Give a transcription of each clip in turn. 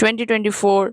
2024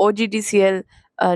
OGTCL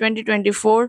2024,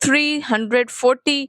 340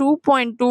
2.2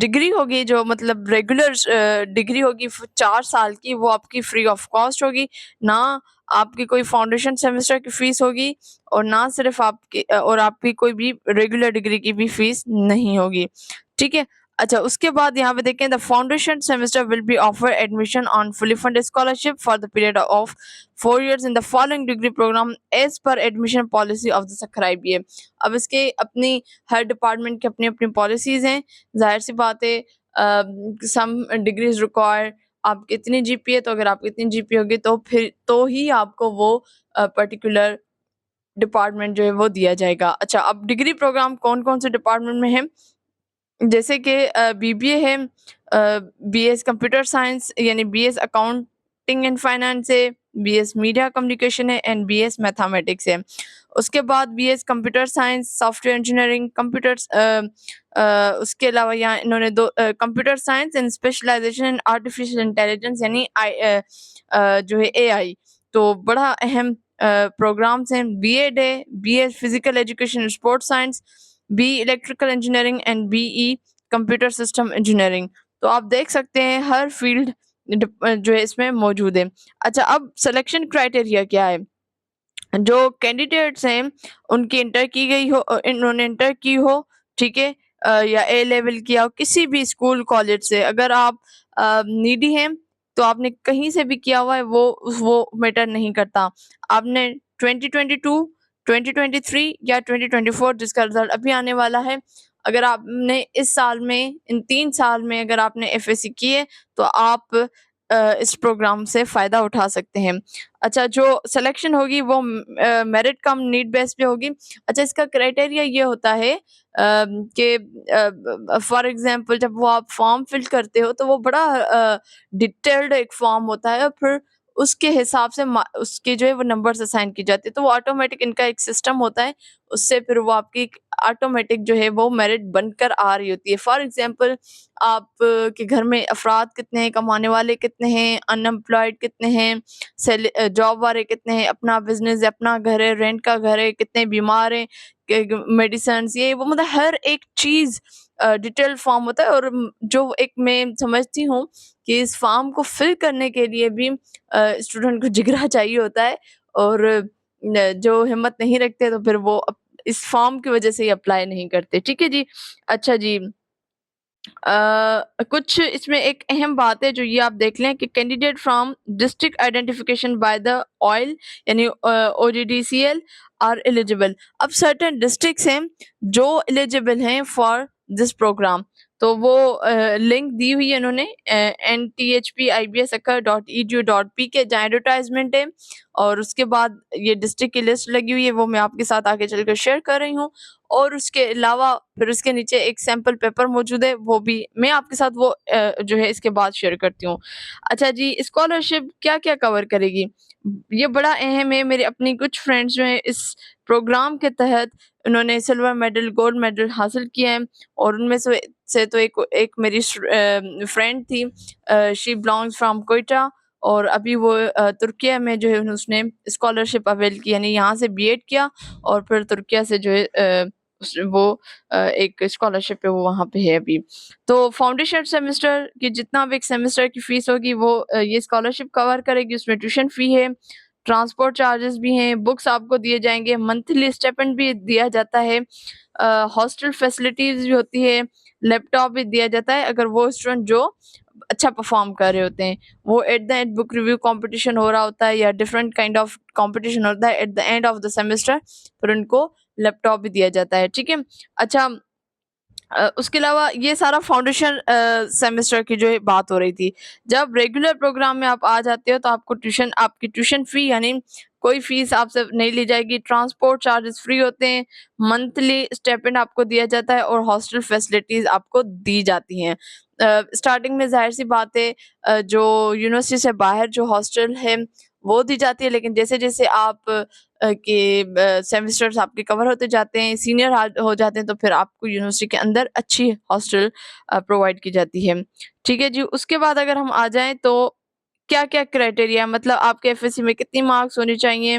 degree ہوگی جو مطلب ریگولر ڈگری ہوگی 4 سال کی، وہ آپ کی فری آف کاسٹ ہوگی، نہ آپ کی کوئی فاؤنڈیشن سیمسٹر کی فیس ہوگی، اور نہ صرف آپ کی اور آپ کی کوئی بھی ریگولر ڈگری کی بھی فیس نہیں ہوگی، ٹھیک ہے۔ اچھا اس کے بعد یہاں پہ دیکھیں the foundation semester will be offer admission on fully fund scholarship for the period of 4 years in the following degree program as per admission policy of the Scribe یہ۔ اب اس کے اپنی ہر ڈپارٹمنٹ کی اپنی اپنی پالیسیز ہیں، ظاہر سی بات ہے سم ڈگریز ریکوائر آپ کی اتنی جی پی ہے، تو اگر آپ کی اتنی جی پی ہوگی تو پھر تو ہی آپ کو وہ پرٹیکولر ڈپارٹمنٹ جو ہے وہ دیا جائے گا۔ اچھا اب ڈگری پروگرام کون کون سے ڈپارٹمنٹ میں ہیں، جیسے کہ بی بی اے ہے، بی ایس کمپیوٹر سائنس یعنی B S accounting and finance ہے، بی ایس میڈیا کمیونیکیشن ہے، اینڈ بی ایس میتھمیٹکس ہے۔ اس کے بعد B S computer science, software engineering, اس کے علاوہ یہاں انہوں نے دو computer science and specialization in artificial intelligence یعنی جو ہے اے آئی، تو بڑا اہم پروگرامس ہیں۔ بی ایڈ ہے، B S physical education sport science, B electrical engineering and B E computer system engineering. تو آپ دیکھ سکتے ہیں ہر فیلڈ جو ہے اس میں موجود ہے۔ اچھا اب سلیکشن کرائٹیریا کیا ہے، جو کینڈیڈیٹس ہیں ان کی انٹر کی گئی ہو، انہوں نے انٹر کی ہو، ٹھیک ہے، یا اے لیول کیا ہو کسی بھی اسکول کالج سے، اگر آپ نیڈی ہیں تو آپ نے کہیں سے بھی کیا ہوا ہے وہ میٹر نہیں کرتا، آپ نے 2022 2023 یا 2024 جس کا رزلٹ ابھی آنے والا ہے، اگر آپ نے اس سال میں ان 3 سال میں اگر آپ نے ایف ایس سی کی ہے تو آپ اس پروگرام سے فائدہ اٹھا سکتے ہیں۔ اچھا جو سلیکشن ہوگی وہ میرٹ کم نیڈ بیس پہ ہوگی۔ اچھا اس کا کرائٹیریا یہ ہوتا ہے کہ فار ایگزامپل جب وہ آپ فارم فل کرتے ہو تو وہ بڑا ڈیٹیلڈ ایک فارم ہوتا ہے، اور پھر اس کے حساب سے اس کے جو ہے وہ نمبرز اسائن کی جاتی ہے، تو وہ آٹومیٹک ان کا ایک سسٹم ہوتا ہے، اس سے پھر وہ آپ کی آٹومیٹک جو ہے وہ میرٹ بن کر آ رہی ہوتی ہے۔ فار ایگزامپل آپ کے گھر میں افراد کتنے ہیں، کمانے والے کتنے ہیں، ان امپلائڈ کتنے ہیں، جاب والے کتنے ہیں، اپنا بزنس ہے، اپنا گھر ہے، رینٹ کا گھر ہے، کتنے بیمار ہیں، میڈیسنس، یہ وہ مطلب ہر ایک چیز ڈیٹیل فارم ہوتا ہے، اور جو ایک میں سمجھتی ہوں کہ اس فارم کو فل کرنے کے لیے بھی اسٹوڈنٹ کو جگرا چاہیے ہوتا ہے، اور جو ہمت نہیں رکھتے تو پھر وہ اس فارم کی وجہ سے ہی اپلائی نہیں کرتے، ٹھیک ہے جی۔ اچھا جی کچھ اس میں ایک اہم بات ہے جو یہ آپ دیکھ لیں کہ candidate from district identification by the oil یعنی O D D C L R eligible. اب سرٹن ڈسٹرکٹس ہیں جو ایلیجیبل ہیں فار دس پروگرام، تو وہ لنک دی ہوئی ہے انہوں نے NTHPIBSAkar.edu.p کے جہاں ایڈورٹائزمنٹ ہے، اور اس کے بعد یہ ڈسٹرکٹ کی لسٹ لگی ہوئی ہے، وہ میں آپ کے ساتھ آگے چل کر شیئر کر رہی ہوں، اور اس کے علاوہ پھر اس کے نیچے ایک سیمپل پیپر موجود ہے، وہ بھی میں آپ کے ساتھ وہ جو ہے اس کے بعد شیئر کرتی ہوں۔ اچھا جی اسکالرشپ کیا کیا کور کرے گی، یہ بڑا اہم ہے۔ میرے اپنی کچھ فرینڈز جو ہیں اس پروگرام کے تحت انہوں نے سلور میڈل گولڈ میڈل حاصل کیا ہے، اور ان میں سے تو ایک میری فرینڈ تھی، شی بلانگز فرام کوئٹہ، اور ابھی وہ ترکیہ میں جو ہے اس نے اسکالرشپ اویل کی، یعنی یہاں سے بی ایڈ کیا اور پھر ترکیہ سے جو ہے وہ ایک اسکالرشپ پہ وہ وہاں پہ ہے ابھی۔ تو فاؤنڈیشن سیمسٹر کی جتنا بھی ایک سیمسٹر کی فیس ہوگی وہ یہ اسکالرشپ کور کرے گی، اس میں ٹیوشن فی ہے، ٹرانسپورٹ چارجز بھی ہیں، بکس آپ کو دیے جائیں گے، منتھلی اسٹیپنڈ بھی دیا جاتا ہے، ہاسٹل فیسلٹیز بھی ہوتی ہے، لیپ ٹاپ بھی دیا جاتا ہے اگر وہ اسٹوڈنٹ جو اچھا پرفارم کر رہے ہوتے ہیں، وہ at the end book review competition ہو رہا ہوتا ہے یا ڈفرینٹ کائنڈ آف کمپٹیشن ہوتا ہے، at the end of the semester پھر ان کو لیپ ٹاپ بھی دیا جاتا ہے، ٹھیک ہے۔ اچھا اس کے علاوہ یہ سارا فاؤنڈیشن سیمسٹر کی جو بات ہو رہی تھی، جب ریگولر پروگرام میں آپ آ جاتے ہو تو آپ کی ٹیوشن فی یعنی کوئی فیس آپ سے نہیں لی جائے گی، ٹرانسپورٹ چارجز فری ہوتے ہیں، منتھلی اسٹیپنڈ آپ کو دیا جاتا ہے، اور ہاسٹل فیسلٹیز آپ کو دی جاتی ہیں۔ اسٹارٹنگ میں ظاہر سی بات ہے جو یونیورسٹی سے باہر جو ہاسٹل ہے وہ دی جاتی ہے، لیکن جیسے جیسے آپ کے سیمسٹرز آپ کے کور ہوتے جاتے ہیں، سینئر ہو جاتے ہیں، تو پھر آپ کو یونیورسٹی کے اندر اچھی ہاسٹل پرووائڈ کی جاتی ہے، ٹھیک ہے جی۔ اس کے بعد اگر ہم آ جائیں تو کیا کیا کرائٹیریا، مطلب آپ کے ایف ایس سی میں کتنی مارکس ہونی چاہیے،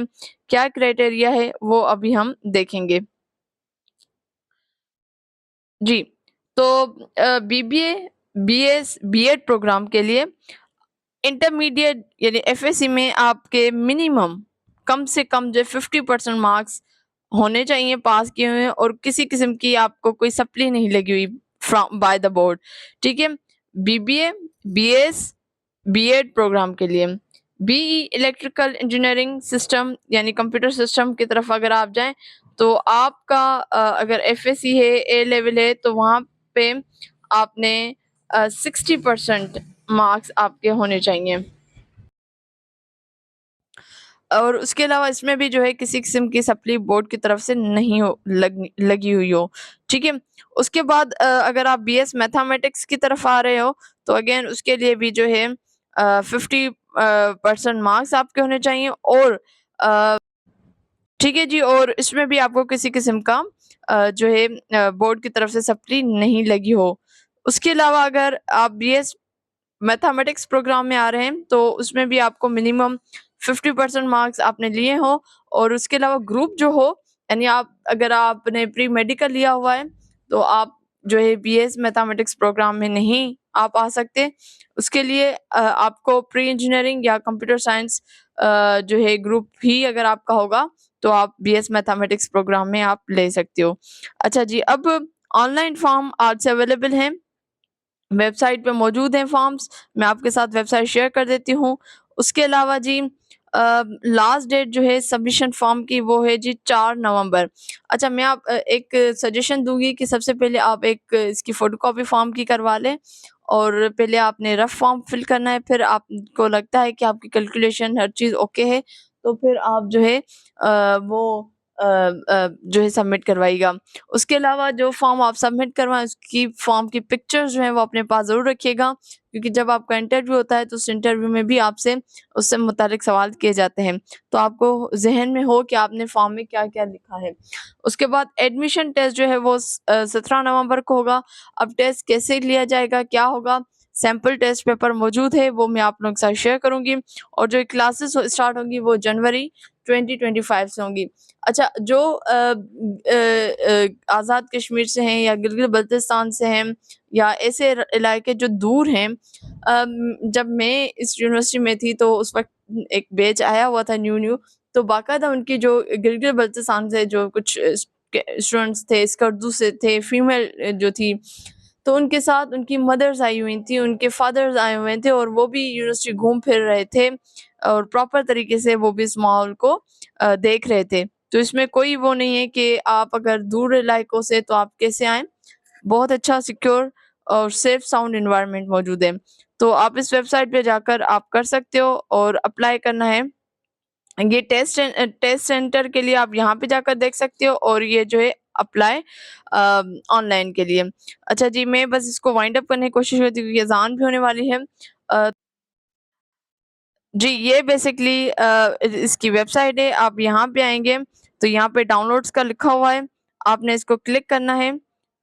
کیا کرائٹیریا ہے وہ ابھی ہم دیکھیں گے جی۔ تو BBA BS B.Ed پروگرام کے لیے انٹرمیڈیٹ یعنی FSC میں آپ کے منیمم کم سے کم جو 50% مارکس ہونے چاہیے پاس کیے ہوئے، اور کسی قسم کی آپ کو کوئی سپلی نہیں لگی ہوئی فرام بائی دا بورڈ. ٹھیک ہے. BBA BS B.Ed پروگرام کے لیے BE الیکٹریکل انجینئرنگ سسٹم یعنی کمپیوٹر سسٹم کی طرف اگر آپ جائیں تو آپ کا اگر FSC ہے A لیول ہے تو وہاں پہ آپ نے 60% مارکس آپ کے ہونے چاہیے. اور اس کے علاوہ اس میں بھی جو ہے کسی قسم کی سپلی بورڈ کی طرف سے نہیں لگی ہوئی ہو. ٹھیک ہے. اس کے بعد اگر آپ BS میتھمیٹکس کی طرف آ رہے ہو تو اگین اس کے لیے بھی جو ہے 50% مارکس آپ کے ہونے چاہیے. اور ٹھیک ہے جی، اور اس میں بھی آپ کو کسی قسم کا جو ہے بورڈ کی طرف سے سپلی نہیں لگی ہو. اس کے علاوہ اگر آپ BS میتھمیٹکس پروگرام میں آ رہے ہیں تو اس میں بھی آپ کو منیمم 50% مارکس آپ نے لیے ہوں. اور اس کے علاوہ گروپ جو ہو، یعنی اگر آپ نے پری میڈیکل لیا ہوا ہے تو آپ جو ہے BS میتھمیٹکس پروگرام میں نہیں آپ آ سکتے. اس کے لیے آپ کو پری انجینئرنگ یا کمپیوٹر سائنس جو ہے گروپ ہی اگر آپ کا ہوگا تو آپ BS میتھمیٹکس پروگرام میں آپ لے سکتے ہو. اچھا جی، اب آن لائن فارم آج سے اویلیبل ہیں، ویب سائٹ پہ موجود ہیں فارمز. میں آپ کے ساتھ ویب سائٹ شیئر کر دیتی ہوں. اس کے علاوہ جی لاسٹ ڈیٹ جو ہے سبمیشن فارم کی وہ ہے جی 4 نومبر. اچھا، میں آپ ایک سجیشن دوں گی کہ سب سے پہلے آپ ایک اس کی فوٹو کاپی فارم کی کروا لیں، اور پہلے آپ نے رف فارم فل کرنا ہے. پھر آپ کو لگتا ہے کہ آپ کی کیلکولیشن ہر چیز اوکے ہے تو پھر آپ جو ہے وہ جو ہے سبمٹ کروائیے گا. اس کے علاوہ جو فارم آپ سبمٹ کروائیں اس کی فارم کی پکچر جو ہیں وہ اپنے پاس ضرور رکھیے گا، کیونکہ جب آپ کا انٹرویو ہوتا ہے تو اس انٹرویو میں بھی آپ سے اس سے متعلق سوال کیے جاتے ہیں، تو آپ کو ذہن میں ہو کہ آپ نے فارم میں کیا کیا لکھا ہے. اس کے بعد ایڈمیشن ٹیسٹ جو ہے وہ 17 نومبر کو ہوگا. اب ٹیسٹ کیسے لیا جائے گا، کیا ہوگا، سیمپل ٹیسٹ پیپر موجود ہے، وہ میں آپ لوگوں کے ساتھ شیئر کروں گی. اور جو کلاسز اسٹارٹ ہوں گی وہ جنوری 2025 سے ہوں گی. اچھا، جو آزاد کشمیر سے ہیں یا گلگت بلتستان سے ہیں یا ایسے علاقے جو دور ہیں، جب میں اس یونیورسٹی میں تھی تو اس وقت ایک بیچ آیا ہوا تھا نیو، تو باقاعدہ ان کی جو گلگت بلتستان سے جو کچھ اسٹوڈنٹس تھے، اسکردو سے تھے، فیمیل جو تھی، تو ان کے ساتھ ان کی مدرز آئی ہوئی تھیں، ان کے فادرز آئے ہوئے تھے، اور وہ بھی یونیورسٹی گھوم پھر رہے تھے اور پراپر طریقے سے وہ بھی اس ماحول کو دیکھ رہے تھے. تو اس میں کوئی وہ نہیں ہے کہ آپ اگر دور علاقوں سے تو آپ کیسے آئیں. بہت اچھا سیکیور اور سیف ساؤنڈ انوائرمنٹ موجود ہے. تو آپ اس ویب سائٹ پہ جا کر آپ کر سکتے ہو اور اپلائی کرنا ہے. یہ ٹیسٹ سینٹر کے لیے آپ یہاں پہ جا کر دیکھ سکتے ہو، اور یہ جو ہے اپلائی آن لائن کے لیے. اچھا جی، میں بس اس کو وائنڈ اپ کرنے کی کوشش کرتی ہوں کیونکہ اذان بھی ہونے والی ہے. جی، یہ بیسکلی اس کی ویب سائٹ ہے. آپ یہاں پہ آئیں گے تو یہاں پہ ڈاؤن لوڈس کا لکھا ہوا ہے، آپ نے اس کو کلک کرنا ہے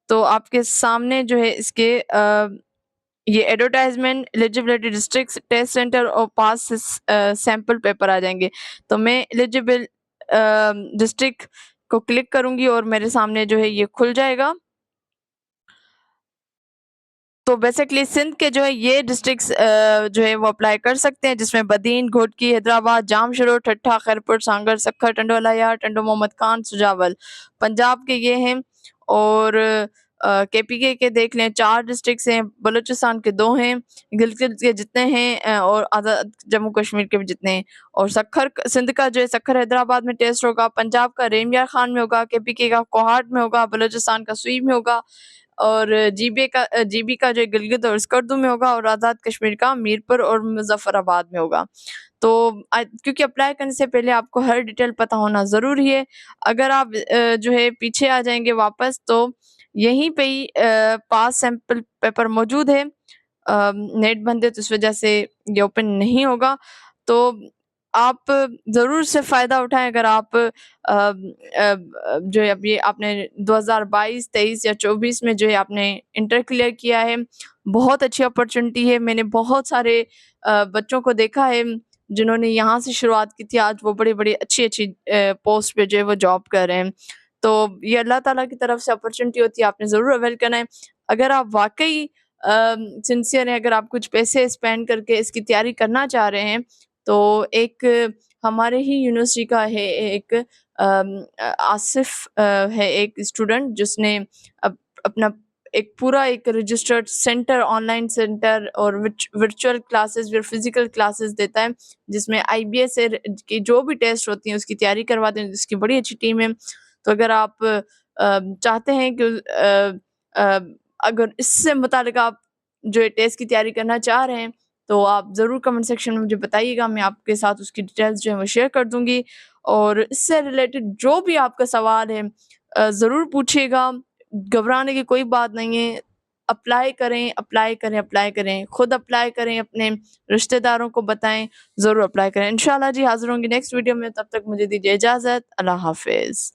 تو آپ کے سامنے جو ہے اس کے یہ advertisement eligibility district test centre اور پاس سیمپل پیپر آ جائیں گے. تو میں ایلیجیبل ڈسٹرکٹ کو کلک کروں گی اور میرے سامنے جو ہے یہ کھل جائے گا. تو بیسکلی سندھ کے جو ہے یہ ڈسٹرکٹس جو ہے وہ اپلائی کر سکتے ہیں، جس میں بدین، گھوٹکی، حیدرآباد، جام شروع، ٹھٹھا، خیرپور، سانگر، سکھر، ٹنڈو الیا، ٹنڈو محمد خان، سجاول. پنجاب کے یہ ہیں، اور KPK کے دیکھ لیں 4 ڈسٹرکٹس ہیں، بلوچستان کے 2 ہیں، گلگت کے جتنے ہیں اور آزاد جموں کشمیر کے بھی جتنے ہیں. اور سکھر سندھ کا جو ہے سکھر حیدرآباد میں ٹیسٹ ہوگا، پنجاب کا ریم یار خان میں ہوگا، KPK کا کوہاٹ میں ہوگا، بلوچستان کا سوئی میں ہوگا، اور جی بی کا جو گلگت اور اسکردو میں ہوگا، اور آزاد کشمیر کا میرپور اور مظفر آباد میں ہوگا. تو کیونکہ اپلائی کرنے سے پہلے آپ کو ہر ڈیٹیل پتہ ہونا ضروری ہے. اگر آپ جو ہے پیچھے آ جائیں گے واپس تو یہیں پہ ہی پاس سیمپل پیپر موجود ہے. نیٹ بند ہے تو اس وجہ سے یہ اوپن نہیں ہوگا. تو آپ ضرور سے فائدہ اٹھائیں. اگر آپ جو ہے ابھی آپ نے 2022 23 یا 24 میں جو ہے آپ نے انٹر کلیئر کیا ہے، بہت اچھی اپرچونٹی ہے. میں نے بہت سارے بچوں کو دیکھا ہے جنہوں نے یہاں سے شروعات کی تھی، آج وہ بڑی بڑی اچھی پوسٹ پہ جو ہے وہ جاب کر رہے ہیں. تو یہ اللہ تعالیٰ کی طرف سے اپرچونٹی ہوتی ہے، آپ نے ضرور اویل کرنا ہے. اگر آپ واقعی سنسیئر ہیں، اگر آپ کچھ پیسے اسپینڈ کر کے اس کی تیاری کرنا چاہ رہے ہیں، تو ایک ہمارے ہی یونیورسٹی کا ہے ایک آصف ہے ایک اسٹوڈنٹ جس نے اپنا ایک پورا ایک registered centre, on line centre اور ورچوئل کلاسز اور فزیکل کلاسز دیتا ہے، جس میں آئی بی ایس کی جو بھی ٹیسٹ ہوتی ہیں اس کی تیاری کرواتے ہیں، جس کی بڑی اچھی ٹیم ہے۔ تو اگر آپ چاہتے ہیں کہ اگر اس سے متعلق آپ جو ٹیسٹ کی تیاری کرنا چاہ رہے ہیں، تو آپ ضرور کمنٹ سیکشن میں مجھے بتائیے گا، میں آپ کے ساتھ اس کی ڈیٹیلز جو ہے وہ شیئر کر دوں گی، اور اس سے ریلیٹڈ جو بھی آپ کا سوال ہے ضرور پوچھیے گا، گھبرانے کی کوئی بات نہیں ہے۔ اپلائی کریں، اپلائی کریں، اپلائی کریں، خود اپلائی کریں، اپنے رشتہ داروں کو بتائیں، ضرور اپلائی کریں۔ انشاءاللہ جی حاضر ہوں گی نیکسٹ ویڈیو میں، تب تک مجھے دیجیے اجازت، اللہ حافظ۔